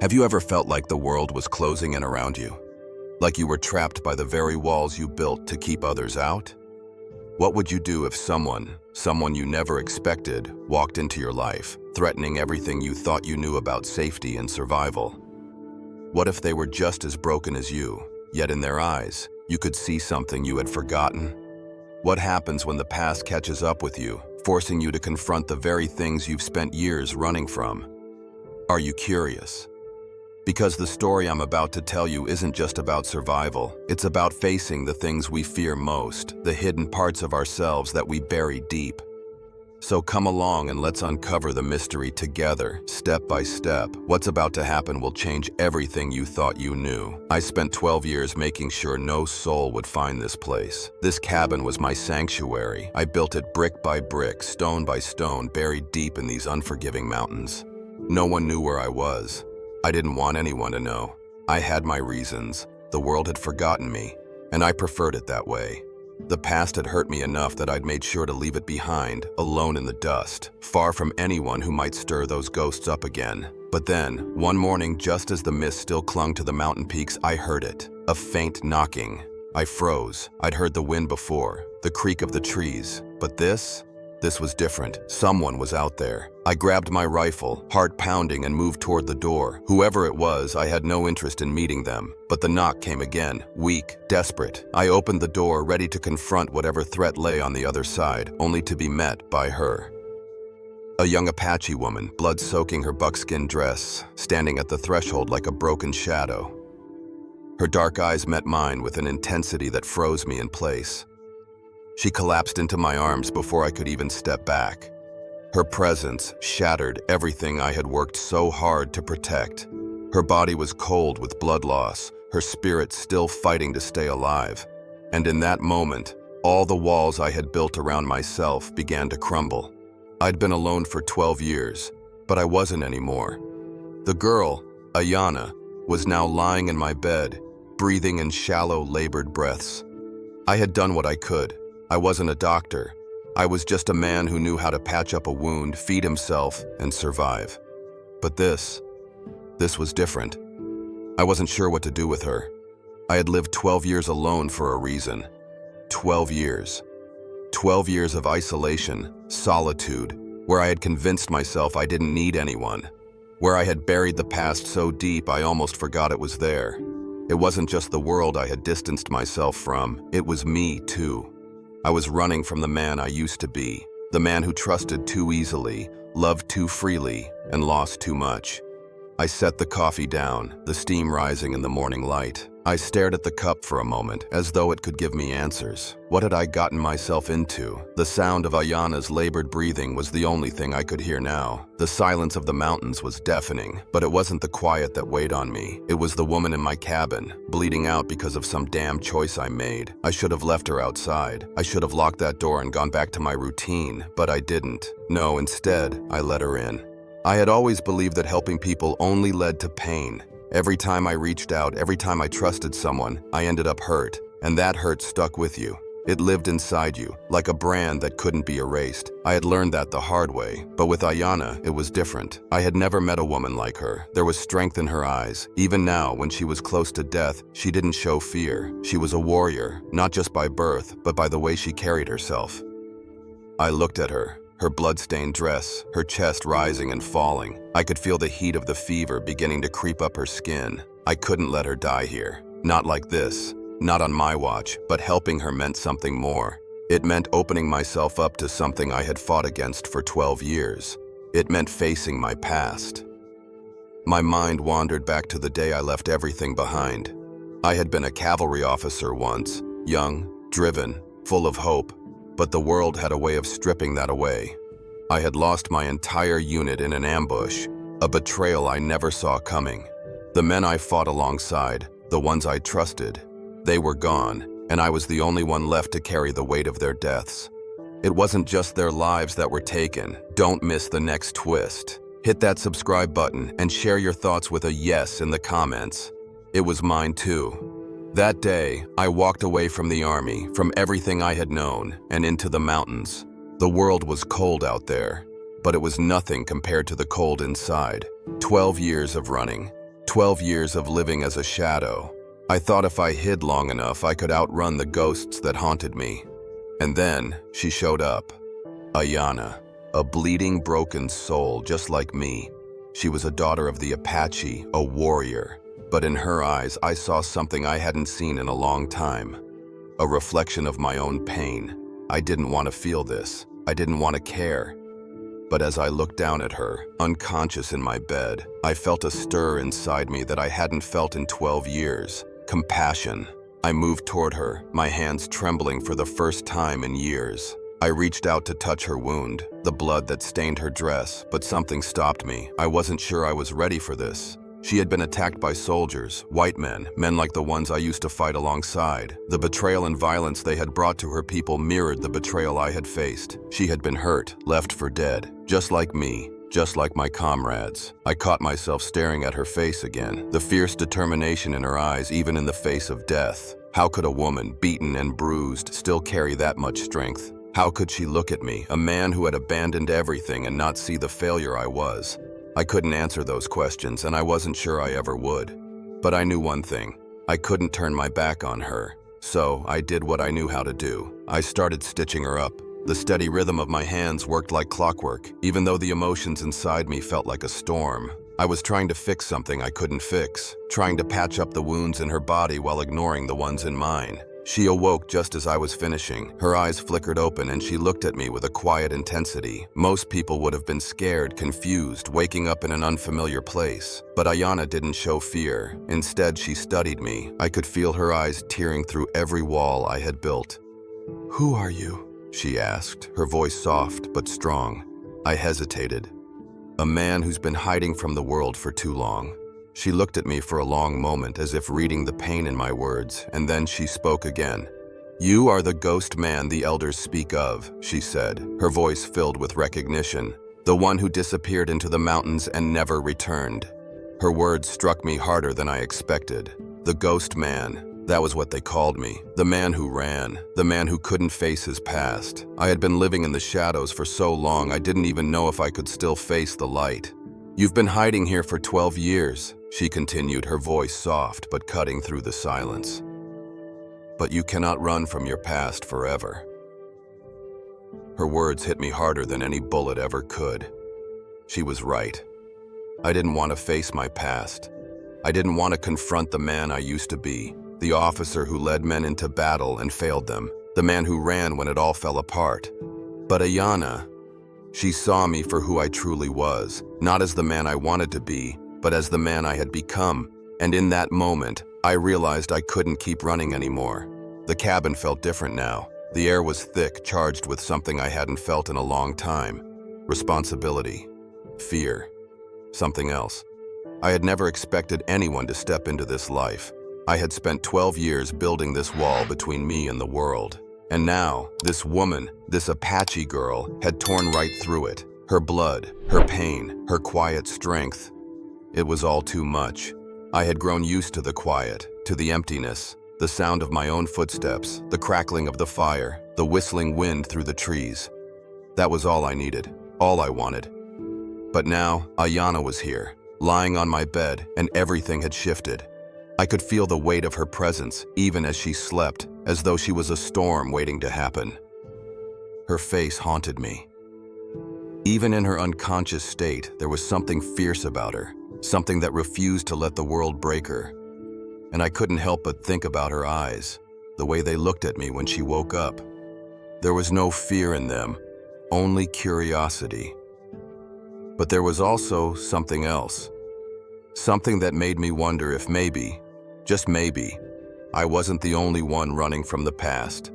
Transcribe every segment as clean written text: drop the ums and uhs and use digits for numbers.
Have you ever felt like the world was closing in around you? Like you were trapped by the very walls you built to keep others out? What would you do if someone you never expected, walked into your life, threatening everything you thought you knew about safety and survival? What if they were just as broken as you, yet in their eyes, you could see something you had forgotten? What happens when the past catches up with you, forcing you to confront the very things you've spent years running from? Are you curious? Because the story I'm about to tell you isn't just about survival, it's about facing the things we fear most, the hidden parts of ourselves that we bury deep. So come along and let's uncover the mystery together, step by step. What's about to happen will change everything you thought you knew. I spent 12 years making sure no soul would find this place. This cabin was my sanctuary. I built it brick by brick, stone by stone, buried deep in these unforgiving mountains. No one knew where I was. I didn't want anyone to know. I had my reasons. The world had forgotten me, and I preferred it that way. The past had hurt me enough that I'd made sure to leave it behind, alone in the dust, far from anyone who might stir those ghosts up again. But then, one morning, just as the mist still clung to the mountain peaks, I heard it, a faint knocking. I froze. I'd heard the wind before, the creak of the trees, but this was different. Someone was out there. I grabbed my rifle, heart pounding, and moved toward the door. Whoever it was, I had no interest in meeting them. But the knock came again, weak, desperate. I opened the door, ready to confront whatever threat lay on the other side, only to be met by her. A young Apache woman, blood soaking her buckskin dress, standing at the threshold like a broken shadow. Her dark eyes met mine with an intensity that froze me in place. She collapsed into my arms before I could even step back. Her presence shattered everything I had worked so hard to protect. Her body was cold with blood loss, her spirit still fighting to stay alive. And in that moment, all the walls I had built around myself began to crumble. I'd been alone for 12 years, but I wasn't anymore. The girl, Ayana, was now lying in my bed, breathing in shallow, labored breaths. I had done what I could. I wasn't a doctor. I was just a man who knew how to patch up a wound, feed himself, and survive. But this was different. I wasn't sure what to do with her. I had lived 12 years alone for a reason. 12 years. 12 years of isolation, solitude, where I had convinced myself I didn't need anyone. Where I had buried the past so deep I almost forgot it was there. It wasn't just the world I had distanced myself from, it was me too. I was running from the man I used to be, the man who trusted too easily, loved too freely, and lost too much. I set the coffee down, the steam rising in the morning light. I stared at the cup for a moment, as though it could give me answers. What had I gotten myself into? The sound of Ayana's labored breathing was the only thing I could hear now. The silence of the mountains was deafening, but it wasn't the quiet that weighed on me. It was the woman in my cabin, bleeding out because of some damn choice I made. I should have left her outside. I should have locked that door and gone back to my routine, but I didn't. No, instead, I let her in. I had always believed that helping people only led to pain. Every time I reached out, every time I trusted someone, I ended up hurt, and that hurt stuck with you. It lived inside you, like a brand that couldn't be erased. I had learned that the hard way, but with Ayana, it was different. I had never met a woman like her. There was strength in her eyes. Even now, when she was close to death, she didn't show fear. She was a warrior, not just by birth, but by the way she carried herself. I looked at her. Her blood-stained dress, her chest rising and falling. I could feel the heat of the fever beginning to creep up her skin. I couldn't let her die here. Not like this. Not on my watch, but helping her meant something more. It meant opening myself up to something I had fought against for 12 years. It meant facing my past. My mind wandered back to the day I left everything behind. I had been a cavalry officer once, young, driven, full of hope. But the world had a way of stripping that away. I had lost my entire unit in an ambush, a betrayal I never saw coming. The men I fought alongside, the ones I trusted, they were gone, and I was the only one left to carry the weight of their deaths. It wasn't just their lives that were taken. Don't miss the next twist. Hit that subscribe button and share your thoughts with a yes in the comments. It was mine too. That day, I walked away from the army, from everything I had known, and into the mountains. The world was cold out there, but it was nothing compared to the cold inside. 12 years of running, 12 years of living as a shadow. I thought if I hid long enough, I could outrun the ghosts that haunted me. And then she showed up. Ayanna, a bleeding, broken soul just like me. She was a daughter of the Apache, a warrior. But in her eyes, I saw something I hadn't seen in a long time. A reflection of my own pain. I didn't want to feel this. I didn't want to care. But as I looked down at her, unconscious in my bed, I felt a stir inside me that I hadn't felt in 12 years. Compassion. I moved toward her, my hands trembling for the first time in years. I reached out to touch her wound, the blood that stained her dress, but something stopped me. I wasn't sure I was ready for this. She had been attacked by soldiers, white men, men like the ones I used to fight alongside. The betrayal and violence they had brought to her people mirrored the betrayal I had faced. She had been hurt, left for dead, just like me, just like my comrades. I caught myself staring at her face again, the fierce determination in her eyes even in the face of death. How could a woman, beaten and bruised, still carry that much strength? How could she look at me, a man who had abandoned everything, and not see the failure I was? I couldn't answer those questions, and I wasn't sure I ever would. But I knew one thing. I couldn't turn my back on her. So I did what I knew how to do. I started stitching her up. The steady rhythm of my hands worked like clockwork, even though the emotions inside me felt like a storm. I was trying to fix something I couldn't fix, trying to patch up the wounds in her body while ignoring the ones in mine. She awoke just as I was finishing. Her eyes flickered open and she looked at me with a quiet intensity. Most people would have been scared, confused, waking up in an unfamiliar place. But Ayanna didn't show fear. Instead, she studied me. I could feel her eyes tearing through every wall I had built. "Who are you?" she asked, her voice soft but strong. I hesitated. "A man who's been hiding from the world for too long." She looked at me for a long moment as if reading the pain in my words, and then she spoke again. "You are the ghost man the elders speak of," she said, her voice filled with recognition. "The one who disappeared into the mountains and never returned." Her words struck me harder than I expected. The ghost man, that was what they called me. The man who ran, the man who couldn't face his past. I had been living in the shadows for so long I didn't even know if I could still face the light. "You've been hiding here for 12 years, she continued, her voice soft but cutting through the silence. "But you cannot run from your past forever." Her words hit me harder than any bullet ever could. She was right. I didn't want to face my past. I didn't want to confront the man I used to be, the officer who led men into battle and failed them, the man who ran when it all fell apart. But Ayanna, she saw me for who I truly was, not as the man I wanted to be, but as the man I had become. And in that moment, I realized I couldn't keep running anymore. The cabin felt different now. The air was thick, charged with something I hadn't felt in a long time. Responsibility, fear, something else. I had never expected anyone to step into this life. I had spent 12 years building this wall between me and the world. And now, this woman, this Apache girl, had torn right through it. Her blood, her pain, her quiet strength. It was all too much. I had grown used to the quiet, to the emptiness, the sound of my own footsteps, the crackling of the fire, the whistling wind through the trees. That was all I needed, all I wanted. But now, Ayanna was here, lying on my bed, and everything had shifted. I could feel the weight of her presence, even as she slept, as though she was a storm waiting to happen. Her face haunted me. Even in her unconscious state, there was something fierce about her, something that refused to let the world break her. And I couldn't help but think about her eyes, the way they looked at me when she woke up. There was no fear in them, only curiosity. But there was also something else. Something that made me wonder if maybe, just maybe, I wasn't the only one running from the past.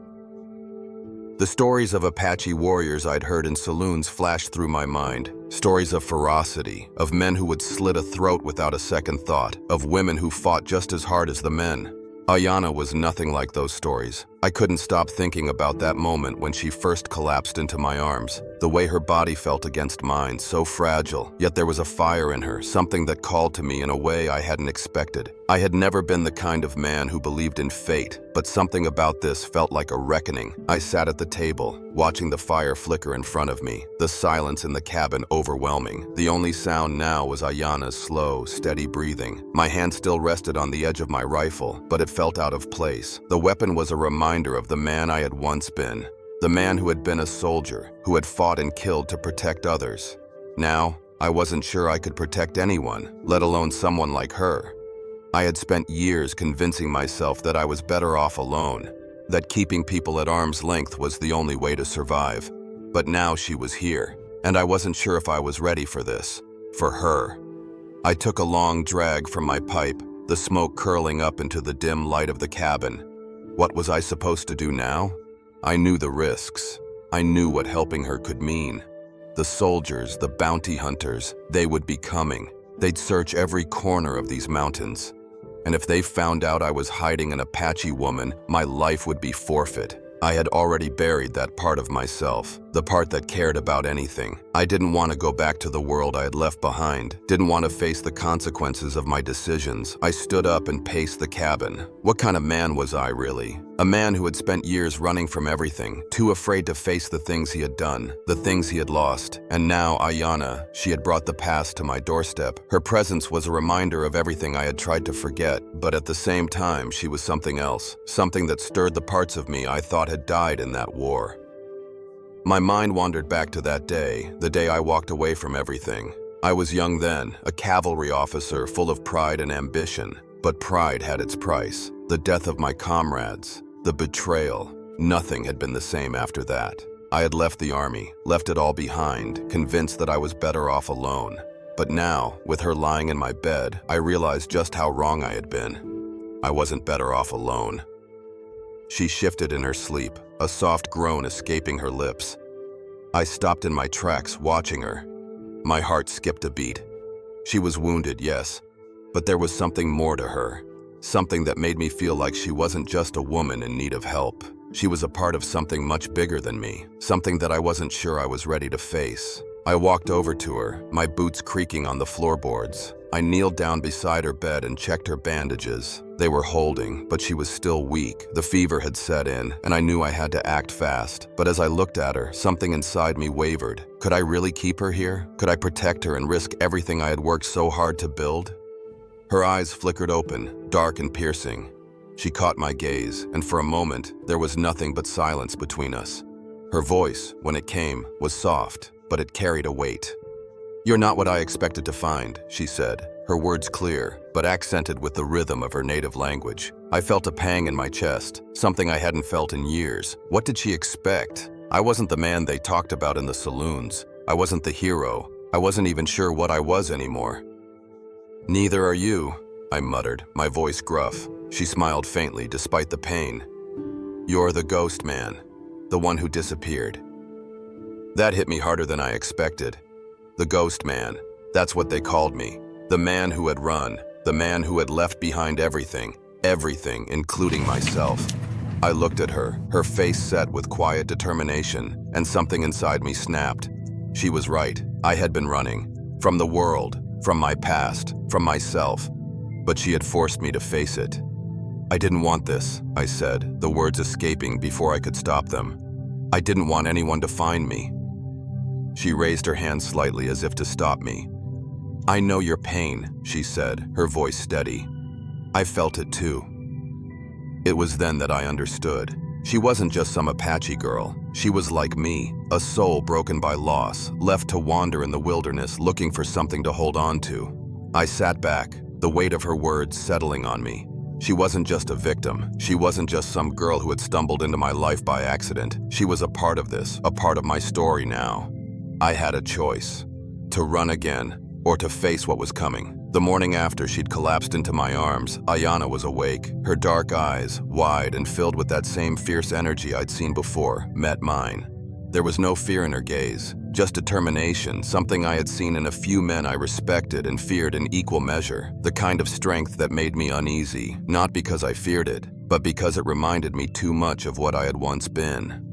The stories of Apache warriors I'd heard in saloons flashed through my mind. Stories of ferocity, of men who would slit a throat without a second thought, of women who fought just as hard as the men. Ayanna was nothing like those stories. I couldn't stop thinking about that moment when she first collapsed into my arms. The way her body felt against mine, so fragile, yet there was a fire in her, something that called to me in a way I hadn't expected. I had never been the kind of man who believed in fate, but something about this felt like a reckoning. I sat at the table, watching the fire flicker in front of me, the silence in the cabin overwhelming. The only sound now was Ayana's slow, steady breathing. My hand still rested on the edge of my rifle, but it felt out of place. The weapon was a reminder of the man I had once been. The man who had been a soldier, who had fought and killed to protect others. Now, I wasn't sure I could protect anyone, let alone someone like her. I had spent years convincing myself that I was better off alone, that keeping people at arm's length was the only way to survive. But now she was here, and I wasn't sure if I was ready for this, for her. I took a long drag from my pipe, the smoke curling up into the dim light of the cabin. What was I supposed to do now? I knew the risks. I knew what helping her could mean. The soldiers, the bounty hunters, they would be coming. They'd search every corner of these mountains. And if they found out I was hiding an Apache woman, my life would be forfeit. I had already buried that part of myself, the part that cared about anything. I didn't want to go back to the world I had left behind, didn't want to face the consequences of my decisions. I stood up and paced the cabin. What kind of man was I, really? A man who had spent years running from everything, too afraid to face the things he had done, the things he had lost. And now Ayana, she had brought the past to my doorstep. Her presence was a reminder of everything I had tried to forget, but at the same time, she was something else, something that stirred the parts of me I thought had died in that war. My mind wandered back to that day, the day I walked away from everything. I was young then, a cavalry officer full of pride and ambition, but pride had its price. The death of my comrades, the betrayal, nothing had been the same after that. I had left the army, left it all behind, convinced that I was better off alone. But now, with her lying in my bed, I realized just how wrong I had been. I wasn't better off alone. She shifted in her sleep, a soft groan escaping her lips. I stopped in my tracks, watching her. My heart skipped a beat. She was wounded, yes, but there was something more to her. Something that made me feel like she wasn't just a woman in need of help. She was a part of something much bigger than me, something that I wasn't sure I was ready to face. I walked over to her, my boots creaking on the floorboards. I kneeled down beside her bed and checked her bandages. They were holding, but she was still weak. The fever had set in, and I knew I had to act fast. But as I looked at her, something inside me wavered. Could I really keep her here? Could I protect her and risk everything I had worked so hard to build? Her eyes flickered open, dark and piercing. She caught my gaze, and for a moment, there was nothing but silence between us. Her voice, when it came, was soft, but it carried a weight. "You're not what I expected to find," she said, her words clear, but accented with the rhythm of her native language. I felt a pang in my chest, something I hadn't felt in years. What did she expect? I wasn't the man they talked about in the saloons. I wasn't the hero. I wasn't even sure what I was anymore. "Neither are you," I muttered, my voice gruff. She smiled faintly despite the pain. "You're the ghost man, the one who disappeared." That hit me harder than I expected. The ghost man, that's what they called me. The man who had run, the man who had left behind everything, including myself. I looked at her, her face set with quiet determination, and something inside me snapped. She was right. I had been running. From the world, from my past, from myself. But she had forced me to face it. "I didn't want this," I said, the words escaping before I could stop them. "I didn't want anyone to find me." She raised her hand slightly as if to stop me. "I know your pain," she said, her voice steady. "I felt it too." It was then that I understood. She wasn't just some Apache girl. She was like me, a soul broken by loss, left to wander in the wilderness looking for something to hold on to. I sat back, the weight of her words settling on me. She wasn't just a victim. She wasn't just some girl who had stumbled into my life by accident. She was a part of this, a part of my story now. I had a choice: to run again, or to face what was coming. The morning after she'd collapsed into my arms, Ayana was awake. Her dark eyes, wide and filled with that same fierce energy I'd seen before, met mine. There was no fear in her gaze, just determination, something I had seen in a few men I respected and feared in equal measure. The kind of strength that made me uneasy, not because I feared it, but because it reminded me too much of what I had once been.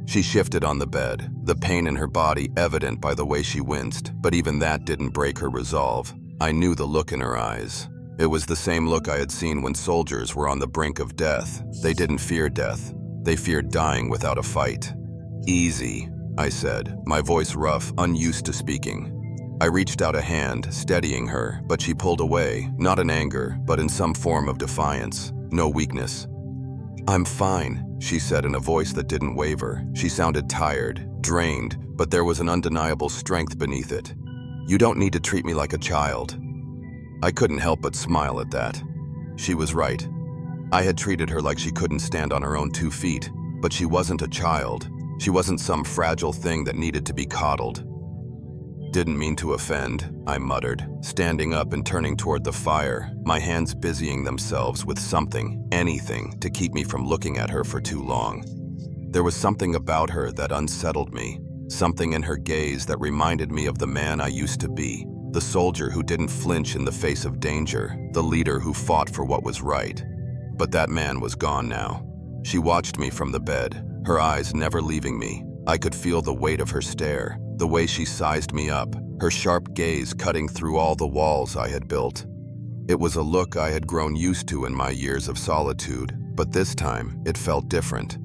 She shifted on the bed, the pain in her body evident by the way she winced, but even that didn't break her resolve. I knew the look in her eyes. It was the same look I had seen when soldiers were on the brink of death. They didn't fear death. They feared dying without a fight. "Easy," I said, my voice rough, unused to speaking. I reached out a hand, steadying her, but she pulled away, not in anger, but in some form of defiance. No weakness. "I'm fine," she said in a voice that didn't waver. She sounded tired, drained, but there was an undeniable strength beneath it. "You don't need to treat me like a child." I couldn't help but smile at that. She was right. I had treated her like she couldn't stand on her own 2 feet, but she wasn't a child. She wasn't some fragile thing that needed to be coddled. "Didn't mean to offend," I muttered, standing up and turning toward the fire, my hands busying themselves with something, anything, to keep me from looking at her for too long. There was something about her that unsettled me, something in her gaze that reminded me of the man I used to be, the soldier who didn't flinch in the face of danger, the leader who fought for what was right. But that man was gone now. She watched me from the bed, her eyes never leaving me. I could feel the weight of her stare, the way she sized me up, her sharp gaze cutting through all the walls I had built. It was a look I had grown used to in my years of solitude, but this time it felt different.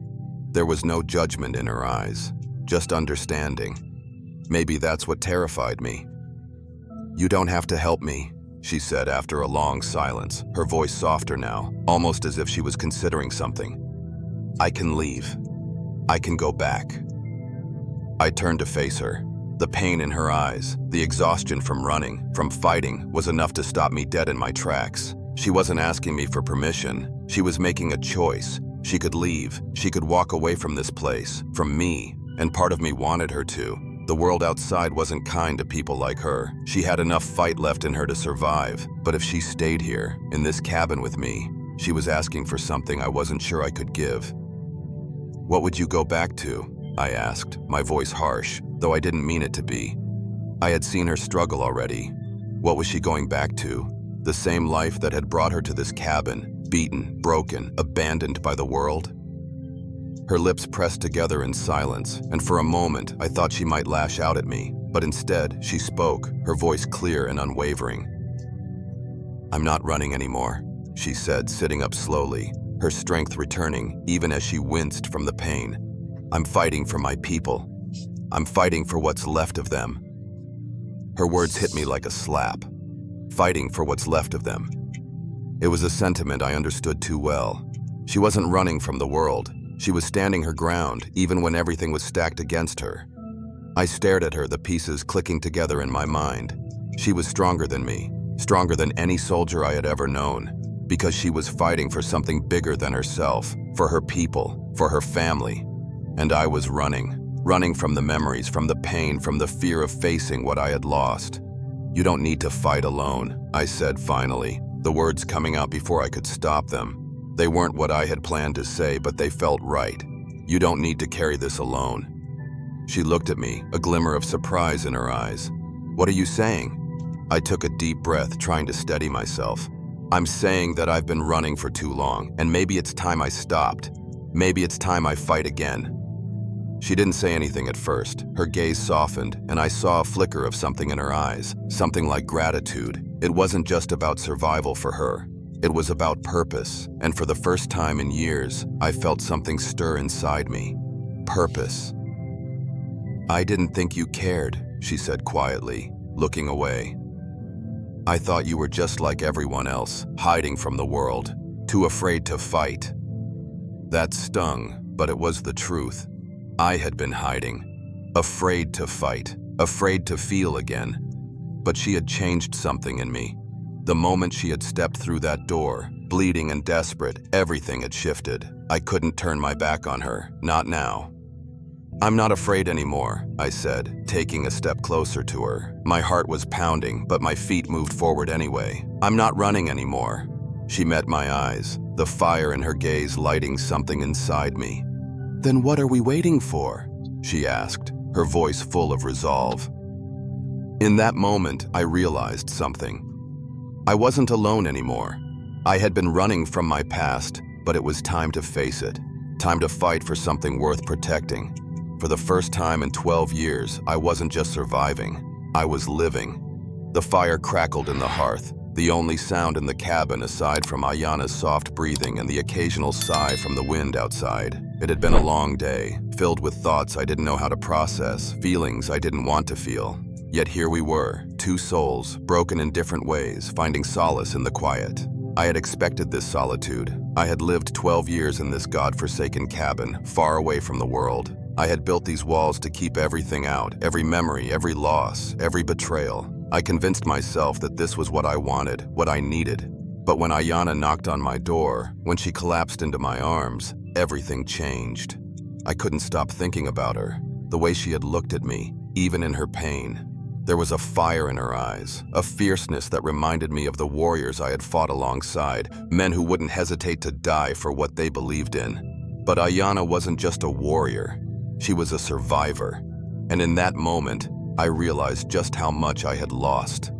There was no judgment in her eyes, just understanding. Maybe that's what terrified me. "You don't have to help me," she said after a long silence, her voice softer now, almost as if she was considering something. "I can leave. I can go back." I turned to face her. The pain in her eyes, the exhaustion from running, from fighting, was enough to stop me dead in my tracks. She wasn't asking me for permission. She was making a choice. She could leave. She could walk away from this place, from me, and part of me wanted her to. The world outside wasn't kind to people like her. She had enough fight left in her to survive. But if she stayed here, in this cabin with me, she was asking for something I wasn't sure I could give. "What would you go back to?" I asked, my voice harsh, though I didn't mean it to be. I had seen her struggle already. What was she going back to? The same life that had brought her to this cabin, beaten, broken, abandoned by the world? Her lips pressed together in silence, and for a moment I thought she might lash out at me, but instead she spoke, her voice clear and unwavering. "I'm not running anymore," she said, sitting up slowly, her strength returning even as she winced from the pain. "I'm fighting for my people. I'm fighting for what's left of them." Her words hit me like a slap. Fighting for what's left of them. It was a sentiment I understood too well. She wasn't running from the world. She was standing her ground, even when everything was stacked against her. I stared at her, the pieces clicking together in my mind. She was stronger than me, stronger than any soldier I had ever known, because she was fighting for something bigger than herself, for her people, for her family. And I was running from the memories, from the pain, from the fear of facing what I had lost. "You don't need to fight alone," I said finally, the words coming out before I could stop them. They weren't what I had planned to say, but they felt right. "You don't need to carry this alone." She looked at me, a glimmer of surprise in her eyes. "What are you saying?" I took a deep breath, trying to steady myself. "I'm saying that I've been running for too long, and maybe it's time I stopped. Maybe it's time I fight again." She didn't say anything at first. Her gaze softened, and I saw a flicker of something in her eyes, something like gratitude. It wasn't just about survival for her. It was about purpose, and for the first time in years, I felt something stir inside me. Purpose. "I didn't think you cared," she said quietly, looking away. "I thought you were just like everyone else, hiding from the world, too afraid to fight." That stung, but it was the truth. I had been hiding, afraid to fight, afraid to feel again. But she had changed something in me. The moment she had stepped through that door, bleeding and desperate, everything had shifted. I couldn't turn my back on her, not now. "I'm not afraid anymore," I said, taking a step closer to her. My heart was pounding, but my feet moved forward anyway. "I'm not running anymore." She met my eyes, the fire in her gaze lighting something inside me. "Then what are we waiting for?" she asked, her voice full of resolve. In that moment, I realized something. I wasn't alone anymore. I had been running from my past, but it was time to face it. Time to fight for something worth protecting. For the first time in 12 years, I wasn't just surviving, I was living. The fire crackled in the hearth, the only sound in the cabin aside from Ayana's soft breathing and the occasional sigh from the wind outside. It had been a long day, filled with thoughts I didn't know how to process, feelings I didn't want to feel. Yet here we were, two souls, broken in different ways, finding solace in the quiet. I had expected this solitude. I had lived 12 years in this godforsaken cabin, far away from the world. I had built these walls to keep everything out, every memory, every loss, every betrayal. I convinced myself that this was what I wanted, what I needed. But when Ayana knocked on my door, when she collapsed into my arms, everything changed. I couldn't stop thinking about her, the way she had looked at me, even in her pain. There was a fire in her eyes, a fierceness that reminded me of the warriors I had fought alongside, men who wouldn't hesitate to die for what they believed in. But Ayana wasn't just a warrior. She was a survivor, and in that moment, I realized just how much I had lost.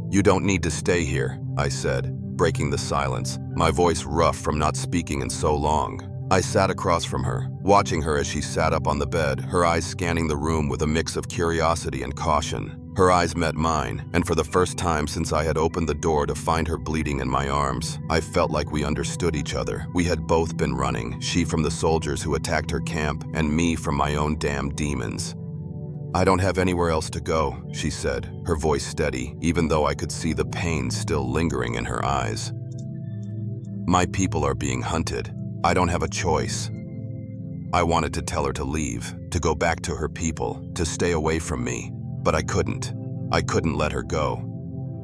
"You don't need to stay here," I said, breaking the silence, my voice rough from not speaking in so long. I sat across from her, watching her as she sat up on the bed, her eyes scanning the room with a mix of curiosity and caution. Her eyes met mine, and for the first time since I had opened the door to find her bleeding in my arms, I felt like we understood each other. We had both been running, she from the soldiers who attacked her camp, and me from my own damn demons. "I don't have anywhere else to go," she said, her voice steady, even though I could see the pain still lingering in her eyes. "My people are being hunted. I don't have a choice." I wanted to tell her to leave, to go back to her people, to stay away from me. But I couldn't. I couldn't let her go.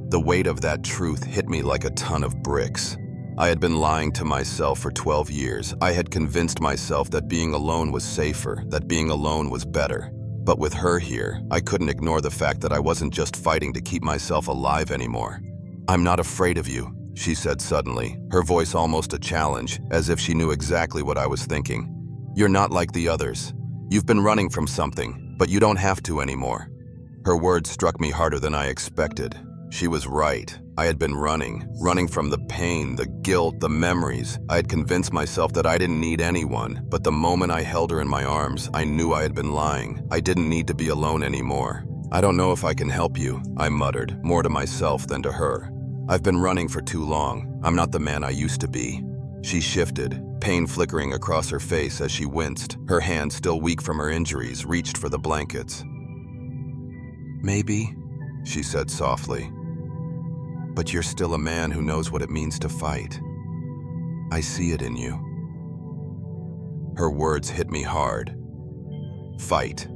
The weight of that truth hit me like a ton of bricks. I had been lying to myself for 12 years. I had convinced myself that being alone was safer, that being alone was better. But with her here, I couldn't ignore the fact that I wasn't just fighting to keep myself alive anymore. "I'm not afraid of you," she said suddenly, her voice almost a challenge, as if she knew exactly what I was thinking. "You're not like the others. You've been running from something, but you don't have to anymore." Her words struck me harder than I expected. She was right. I had been running from the pain, the guilt, the memories. I had convinced myself that I didn't need anyone, but the moment I held her in my arms, I knew I had been lying. I didn't need to be alone anymore. "I don't know if I can help you," I muttered, more to myself than to her. "I've been running for too long. I'm not the man I used to be." She shifted, pain flickering across her face as she winced. Her hand, still weak from her injuries, reached for the blankets. "Maybe," she said softly, "but you're still a man who knows what it means to fight. I see it in you." Her words hit me hard. Fight.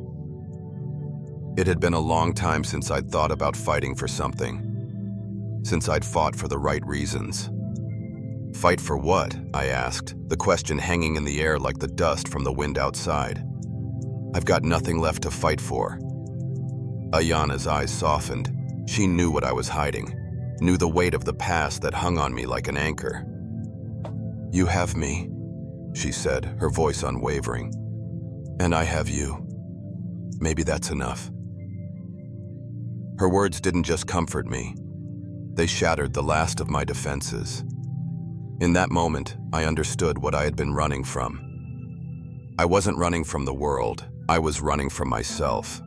It had been a long time since I'd thought about fighting for something. Since I'd fought for the right reasons. "Fight for what?" I asked, the question hanging in the air like the dust from the wind outside. "I've got nothing left to fight for." Ayana's eyes softened. She knew what I was hiding, knew the weight of the past that hung on me like an anchor. "You have me," she said, her voice unwavering. "And I have you. Maybe that's enough." Her words didn't just comfort me. They shattered the last of my defenses. In that moment, I understood what I had been running from. I wasn't running from the world. I was running from myself.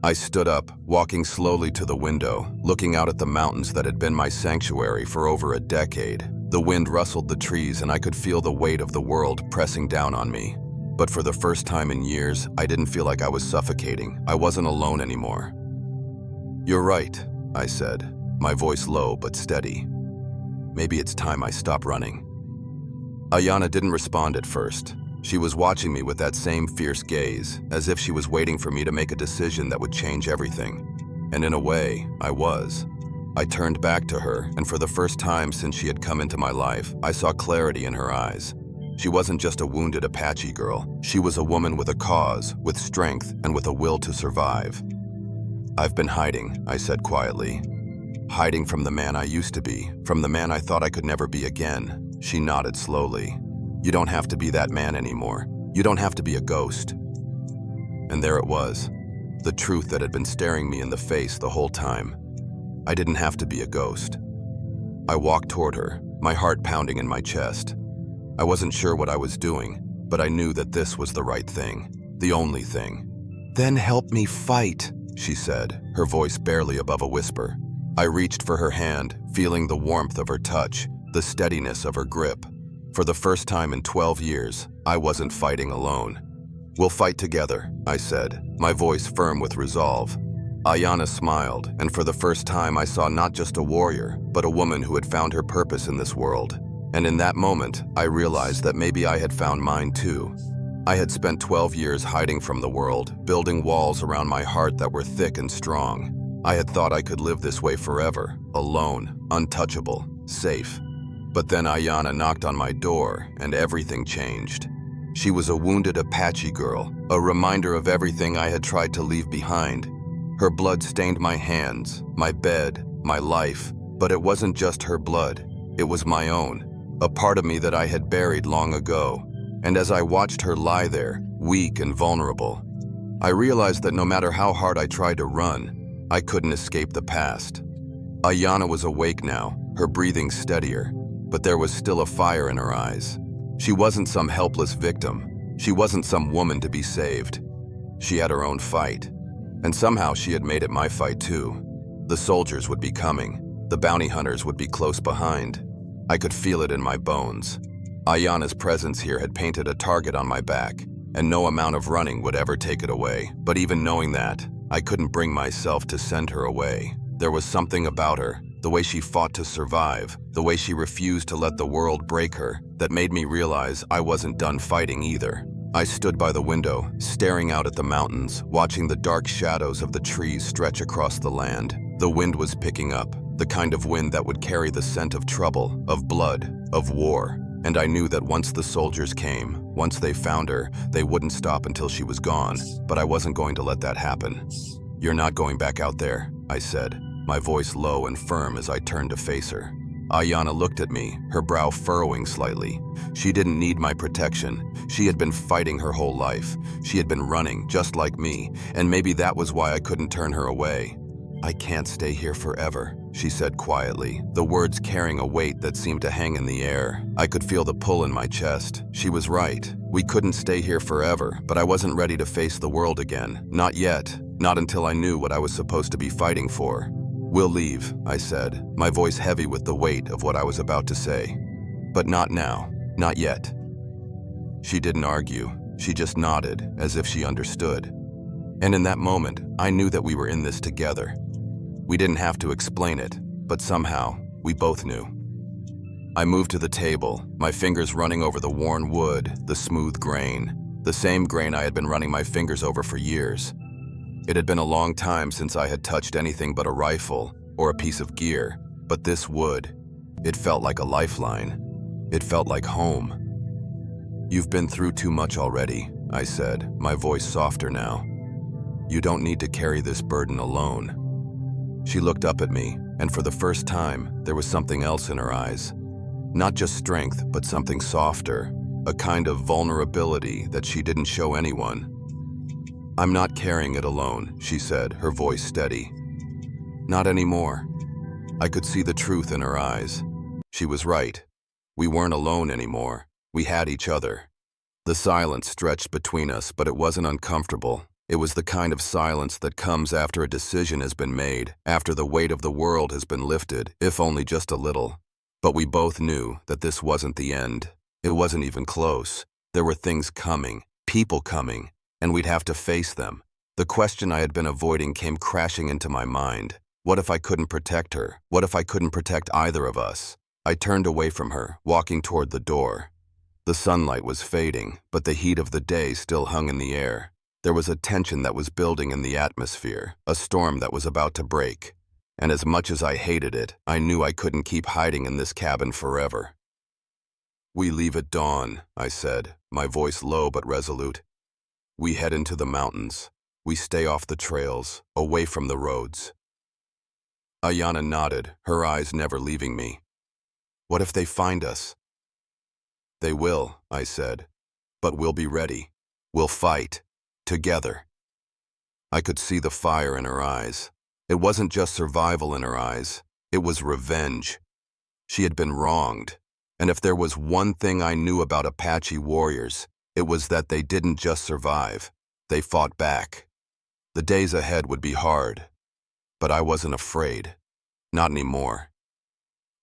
I stood up, walking slowly to the window, looking out at the mountains that had been my sanctuary for over a decade. The wind rustled the trees and I could feel the weight of the world pressing down on me. But for the first time in years, I didn't feel like I was suffocating. I wasn't alone anymore. "You're right," I said, my voice low but steady. "Maybe it's time I stop running." Ayana didn't respond at first. She was watching me with that same fierce gaze, as if she was waiting for me to make a decision that would change everything. And in a way, I was. I turned back to her, and for the first time since she had come into my life, I saw clarity in her eyes. She wasn't just a wounded Apache girl. She was a woman with a cause, with strength, and with a will to survive. "I've been hiding," I said quietly. "Hiding from the man I used to be, from the man I thought I could never be again." She nodded slowly. "You don't have to be that man anymore. You don't have to be a ghost." And there it was, the truth that had been staring me in the face the whole time. I didn't have to be a ghost. I walked toward her, my heart pounding in my chest. I wasn't sure what I was doing, but I knew that this was the right thing, the only thing. "Then help me fight," she said, her voice barely above a whisper. I reached for her hand, feeling the warmth of her touch, the steadiness of her grip. For the first time in 12 years, I wasn't fighting alone. "We'll fight together," I said, my voice firm with resolve. Ayanna smiled, and for the first time I saw not just a warrior, but a woman who had found her purpose in this world. And in that moment, I realized that maybe I had found mine too. I had spent 12 years hiding from the world, building walls around my heart that were thick and strong. I had thought I could live this way forever, alone, untouchable, safe. But then Ayanna knocked on my door, and everything changed. She was a wounded Apache girl, a reminder of everything I had tried to leave behind. Her blood stained my hands, my bed, my life, but it wasn't just her blood. It was my own, a part of me that I had buried long ago. And as I watched her lie there, weak and vulnerable, I realized that no matter how hard I tried to run, I couldn't escape the past. Ayanna was awake now, her breathing steadier, but there was still a fire in her eyes. She wasn't some helpless victim. She wasn't some woman to be saved. She had her own fight. And somehow she had made it my fight too. The soldiers would be coming. The bounty hunters would be close behind. I could feel it in my bones. Ayanna's presence here had painted a target on my back, and no amount of running would ever take it away. But even knowing that, I couldn't bring myself to send her away. There was something about her, the way she fought to survive, the way she refused to let the world break her, that made me realize I wasn't done fighting either. I stood by the window, staring out at the mountains, watching the dark shadows of the trees stretch across the land. The wind was picking up, the kind of wind that would carry the scent of trouble, of blood, of war. And I knew that once the soldiers came, once they found her, they wouldn't stop until she was gone. But I wasn't going to let that happen. "You're not going back out there," I said, my voice low and firm as I turned to face her. Ayanna looked at me, her brow furrowing slightly. She didn't need my protection. She had been fighting her whole life. She had been running, just like me, and maybe that was why I couldn't turn her away. "I can't stay here forever," she said quietly, the words carrying a weight that seemed to hang in the air. I could feel the pull in my chest. She was right. We couldn't stay here forever, but I wasn't ready to face the world again. Not yet. Not until I knew what I was supposed to be fighting for. "We'll leave," I said, my voice heavy with the weight of what I was about to say. "But not now. Not yet." She didn't argue. She just nodded, as if she understood. And in that moment, I knew that we were in this together. We didn't have to explain it, but somehow, we both knew. I moved to the table, my fingers running over the worn wood, the smooth grain, the same grain I had been running my fingers over for years. It had been a long time since I had touched anything but a rifle or a piece of gear, but this wood, it felt like a lifeline. It felt like home. "You've been through too much already," I said, my voice softer now. "You don't need to carry this burden alone." She looked up at me, and for the first time, there was something else in her eyes. Not just strength, but something softer, a kind of vulnerability that she didn't show anyone. "I'm not carrying it alone," she said, her voice steady. "Not anymore." I could see the truth in her eyes. She was right. We weren't alone anymore. We had each other. The silence stretched between us, but it wasn't uncomfortable. It was the kind of silence that comes after a decision has been made, after the weight of the world has been lifted, if only just a little. But we both knew that this wasn't the end. It wasn't even close. There were things coming, people coming, and we'd have to face them. The question I had been avoiding came crashing into my mind. What if I couldn't protect her? What if I couldn't protect either of us? I turned away from her, walking toward the door. The sunlight was fading, but the heat of the day still hung in the air. There was a tension that was building in the atmosphere, a storm that was about to break. And as much as I hated it, I knew I couldn't keep hiding in this cabin forever. "We leave at dawn," I said, my voice low but resolute. "We head into the mountains. We stay off the trails, away from the roads." Ayanna nodded, her eyes never leaving me. "What if they find us?" "They will," I said, "but we'll be ready. We'll fight. Together." I could see the fire in her eyes. It wasn't just survival in her eyes. It was revenge. She had been wronged. And if there was one thing I knew about Apache warriors, it was that they didn't just survive, they fought back. The days ahead would be hard, but I wasn't afraid. Not anymore.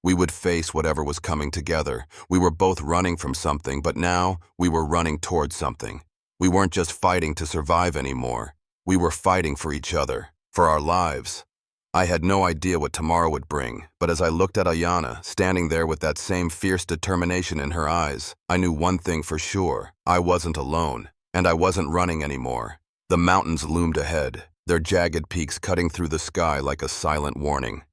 We would face whatever was coming together. We were both running from something, but now we were running towards something. We weren't just fighting to survive anymore. We were fighting for each other, for our lives. I had no idea what tomorrow would bring, but as I looked at Ayana, standing there with that same fierce determination in her eyes, I knew one thing for sure. I wasn't alone, and I wasn't running anymore. The mountains loomed ahead, their jagged peaks cutting through the sky like a silent warning.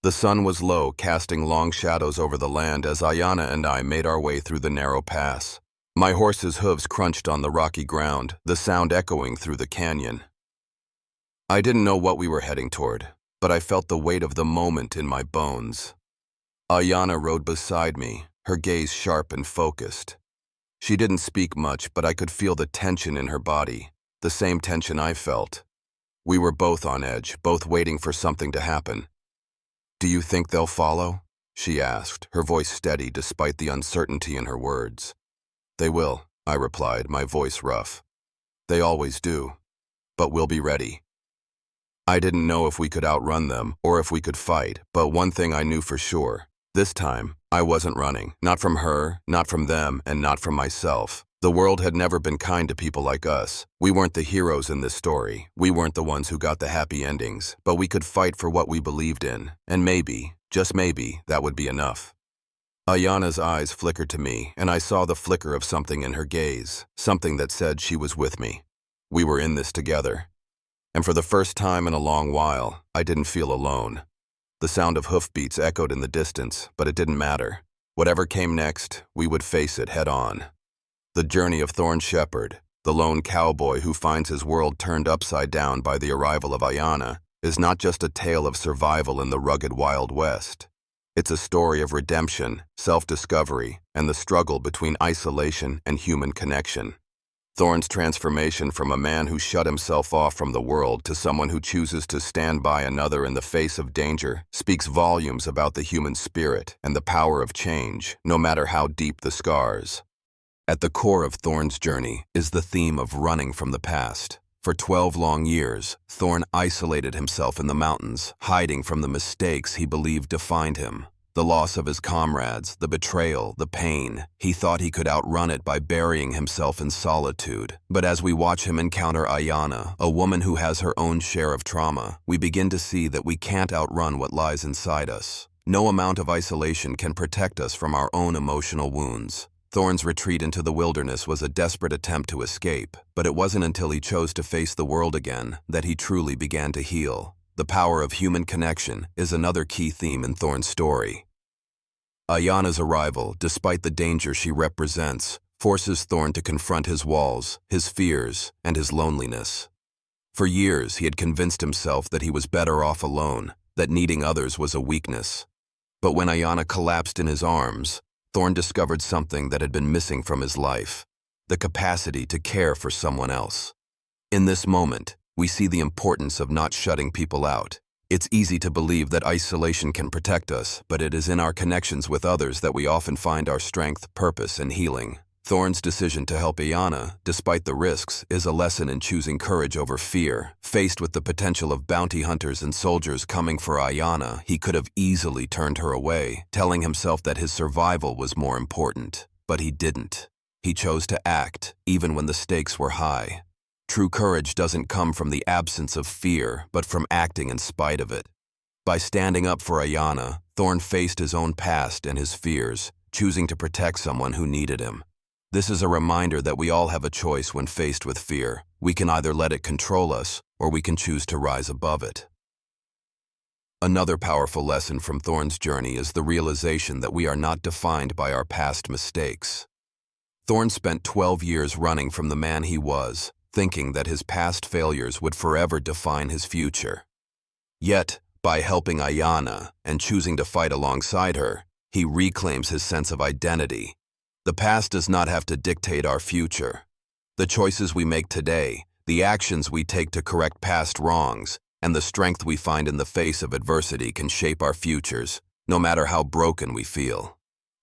The sun was low, casting long shadows over the land as Ayana and I made our way through the narrow pass. My horse's hooves crunched on the rocky ground, the sound echoing through the canyon. I didn't know what we were heading toward, but I felt the weight of the moment in my bones. Ayana rode beside me, her gaze sharp and focused. She didn't speak much, but I could feel the tension in her body, the same tension I felt. We were both on edge, both waiting for something to happen. "Do you think they'll follow?" she asked, her voice steady despite the uncertainty in her words. "They will," I replied, my voice rough. "They always do. But we'll be ready." I didn't know if we could outrun them or if we could fight, but one thing I knew for sure. This time, I wasn't running. Not from her, not from them, and not from myself. The world had never been kind to people like us. We weren't the heroes in this story. We weren't the ones who got the happy endings, but we could fight for what we believed in, and maybe, just maybe, that would be enough. Ayana's eyes flickered to me, and I saw the flicker of something in her gaze, something that said she was with me. We were in this together. And for the first time in a long while, I didn't feel alone. The sound of hoofbeats echoed in the distance, but it didn't matter. Whatever came next, we would face it head on. The journey of Thorn Shepherd, the lone cowboy who finds his world turned upside down by the arrival of Ayana, is not just a tale of survival in the rugged Wild West. It's a story of redemption, self-discovery, and the struggle between isolation and human connection. Thorn's transformation from a man who shut himself off from the world to someone who chooses to stand by another in the face of danger speaks volumes about the human spirit and the power of change, no matter how deep the scars. At the core of Thorn's journey is the theme of running from the past. For 12 long years, Thorn isolated himself in the mountains, hiding from the mistakes he believed defined him. The loss of his comrades, the betrayal, the pain. He thought he could outrun it by burying himself in solitude. But as we watch him encounter Ayana, a woman who has her own share of trauma, we begin to see that we can't outrun what lies inside us. No amount of isolation can protect us from our own emotional wounds. Thorn's retreat into the wilderness was a desperate attempt to escape, but it wasn't until he chose to face the world again that he truly began to heal. The power of human connection is another key theme in Thorn's story. Ayana's arrival, despite the danger she represents, forces Thorn to confront his walls, his fears, and his loneliness. For years, he had convinced himself that he was better off alone, that needing others was a weakness. But when Ayana collapsed in his arms, Thorn discovered something that had been missing from his life: the capacity to care for someone else. In this moment, we see the importance of not shutting people out. It's easy to believe that isolation can protect us, but it is in our connections with others that we often find our strength, purpose, and healing. Thorn's decision to help Ayana, despite the risks, is a lesson in choosing courage over fear. Faced with the potential of bounty hunters and soldiers coming for Ayana, he could have easily turned her away, telling himself that his survival was more important. But he didn't. He chose to act, even when the stakes were high. True courage doesn't come from the absence of fear, but from acting in spite of it. By standing up for Ayana, Thorn faced his own past and his fears, choosing to protect someone who needed him. This is a reminder that we all have a choice when faced with fear. We can either let it control us, or we can choose to rise above it. Another powerful lesson from Thorn's journey is the realization that we are not defined by our past mistakes. Thorn spent 12 years running from the man he was, thinking that his past failures would forever define his future. Yet, by helping Ayana and choosing to fight alongside her, he reclaims his sense of identity. The past does not have to dictate our future. The choices we make today, the actions we take to correct past wrongs, and the strength we find in the face of adversity can shape our futures, no matter how broken we feel.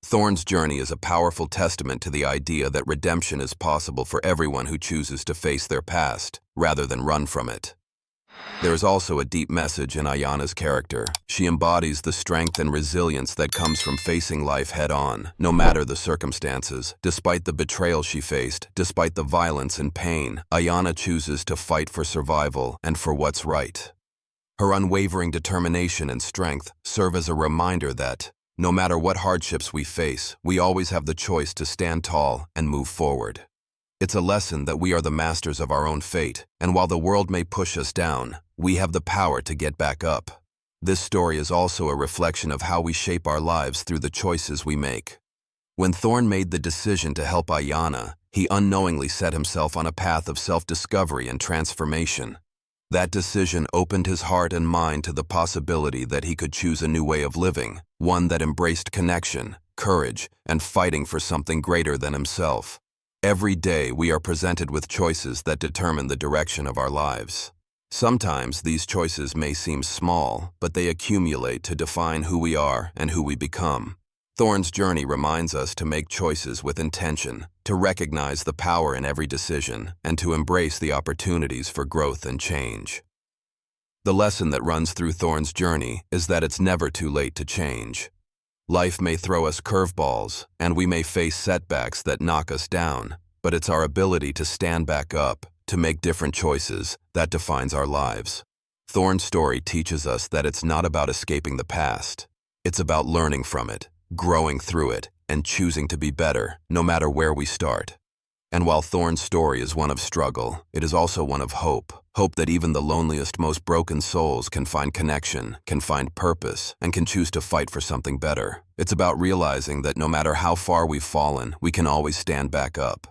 Thorn's journey is a powerful testament to the idea that redemption is possible for everyone who chooses to face their past, rather than run from it. There is also a deep message in Ayana's character. She embodies the strength and resilience that comes from facing life head-on, no matter the circumstances. Despite the betrayal she faced, despite the violence and pain, Ayana chooses to fight for survival and for what's right. Her unwavering determination and strength serve as a reminder that, no matter what hardships we face, we always have the choice to stand tall and move forward. It's a lesson that we are the masters of our own fate, and while the world may push us down, we have the power to get back up. This story is also a reflection of how we shape our lives through the choices we make. When Thorn made the decision to help Ayana, he unknowingly set himself on a path of self-discovery and transformation. That decision opened his heart and mind to the possibility that he could choose a new way of living, one that embraced connection, courage, and fighting for something greater than himself. Every day we are presented with choices that determine the direction of our lives. Sometimes these choices may seem small, but they accumulate to define who we are and who we become. Thorn's journey reminds us to make choices with intention, to recognize the power in every decision, and to embrace the opportunities for growth and change. The lesson that runs through Thorn's journey is that it's never too late to change. Life may throw us curveballs, and we may face setbacks that knock us down, but it's our ability to stand back up, to make different choices, that defines our lives. Thorn's story teaches us that it's not about escaping the past. It's about learning from it, growing through it, and choosing to be better, no matter where we start. And while Thorn's story is one of struggle, it is also one of hope. Hope that even the loneliest, most broken souls can find connection, can find purpose, and can choose to fight for something better. It's about realizing that no matter how far we've fallen, we can always stand back up.